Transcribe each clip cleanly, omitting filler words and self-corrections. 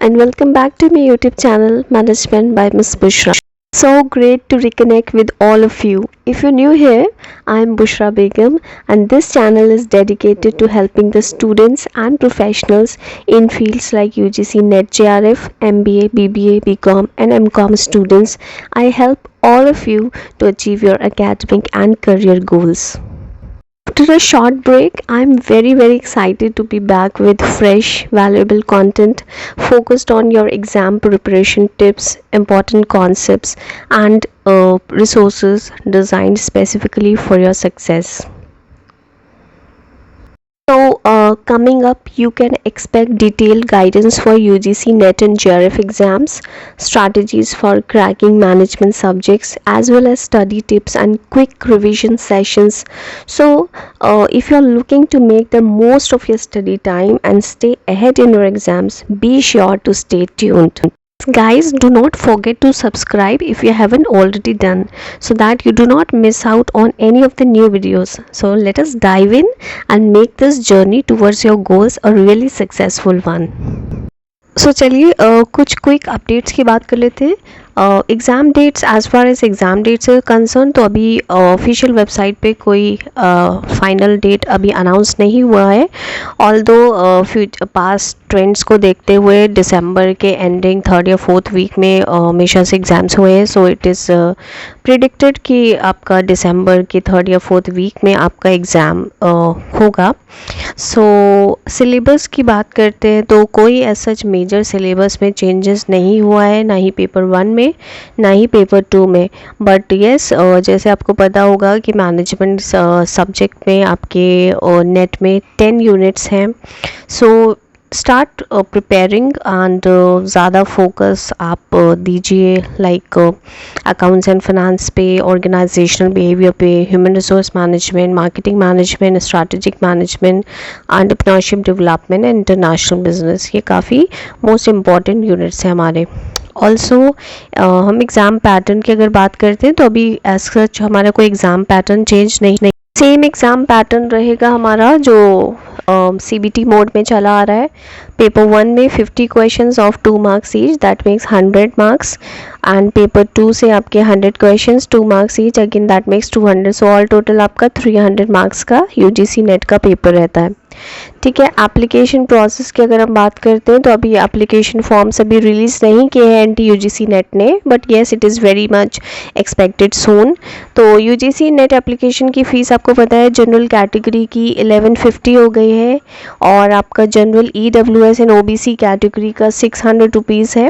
and welcome back to my YouTube channel Management by Miss Bushra. So great to reconnect with all of you. If you're new here, I'm Bushra Begum and this channel is dedicated to helping the students and professionals in fields like UGC NET, JRF, MBA, BBA, BCom and MCom students. I help all of you to achieve your academic and career goals. After a short break, I'm very excited to be back with fresh, valuable content focused on your exam preparation tips, important concepts, and resources designed specifically for your success. So coming up, you can expect detailed guidance for UGC NET and JRF exams, strategies for cracking management subjects, as well as study tips and quick revision sessions. So if you're looking to make the most of your study time and stay ahead in your exams, be sure to stay tuned. Guys, do not forget to subscribe if you haven't already done, so that you do not miss out on any of the new videos. So let us dive in and make this journey towards your goals a really successful one. So चलिए कुछ quick updates की बात कर लेते हैं. Exam dates, as far as exam dates concerned, तो अभी official website पे कोई फाइनल डेट अभी अनाउंस नहीं हुआ है. ऑल्दो पास्ट ट्रेंड्स को देखते हुए दिसंबर के एंडिंग 3rd या 4th वीक में हमेशा से एग्ज़ाम्स हुए हैं. सो इट इज़ प्रिडिक्टेड कि आपका दिसंबर के 3rd या 4th वीक में आपका एग्ज़ाम होगा. सो सिलेबस की बात करते हैं तो कोई ऐसा मेजर सिलेबस में चेंजेस नहीं हुआ है, ना ही पेपर 1 में ना ही पेपर 2 में. बट येस, जैसे आपको पता होगा कि मैनेजमेंट सब्जेक्ट में आपके नेट में 10 यूनिट्स हैं. सो स्टार्ट प्रिपेयरिंग एंड ज़्यादा फोकस आप दीजिए लाइक अकाउंट्स एंड फाइनेंस पे, ऑर्गेनाइजेशनल बिहेवियर पे, human resource management, marketing management, strategic management, entrepreneurship development and international business. ये काफ़ी मोस्ट इम्पॉर्टेंट यूनिट्स हैं हमारे. ऑल्सो हम एग्ज़ाम पैटर्न की अगर बात करते हैं तो अभी एज सच हमारा कोई एग्ज़ाम पैटर्न चेंज नहीं. सेम एग्ज़ाम पैटर्न रहेगा हमारा जो CBT मोड में चला आ रहा है. पेपर 1 में 50 questions of 2 marks each, that makes 100 marks. And paper 2 से आपके 100 questions 2 marks each, again that makes 200. So all total आपका 300 मार्क्स का UGC नेट का पेपर रहता है. ठीक है. एप्लीकेशन प्रोसेस की अगर हम बात करते हैं तो अभी एप्लीकेशन फॉर्म्स अभी रिलीज़ नहीं किए हैं UGC नेट ने, but yes it is very much expected soon. तो UGC नेट एप्लीकेशन की फ़ीस आपको पता है जनरल कैटेगरी की 1150 हो गई है, और आपका general EWS and OBC category का 600 रुपीज़ है,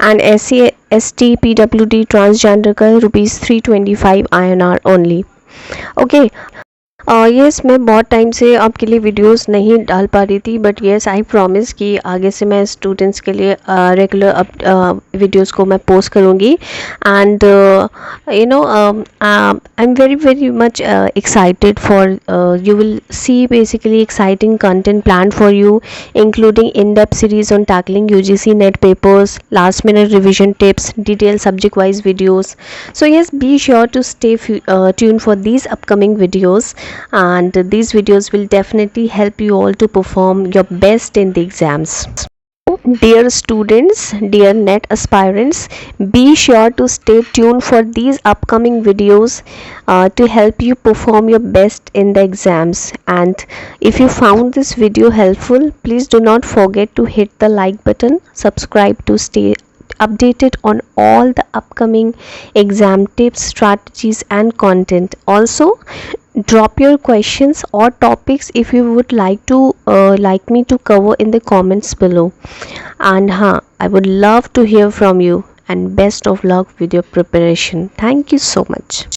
and SC ST PWD transgender का ₹325 INR ओनली. ओके. येस, मैं बहुत टाइम से आपके लिए वीडियोस नहीं डाल पा रही थी, बट येस आई प्रॉमिस कि आगे से मैं स्टूडेंट्स के लिए रेगुलर वीडियोस को मैं पोस्ट करूँगी. And you know I am very much excited for you will see basically exciting content planned for you, including in-depth series on tackling UGC NET papers, last minute revision tips, detailed subject wise videos. So yes, be sure to stay tuned for these upcoming videos, and these videos will definitely help you all to perform your best in the exams. Dear students, dear NET aspirants, be sure to stay tuned for these upcoming videos to help you perform your best in the exams. And if you found this video helpful, please do not forget to hit the like button, subscribe to stay updated on all the upcoming exam tips, strategies and content. Also drop your questions or topics if you would like me to cover in the comments below. And I would love to hear from you, and best of luck with your preparation. Thank you so much.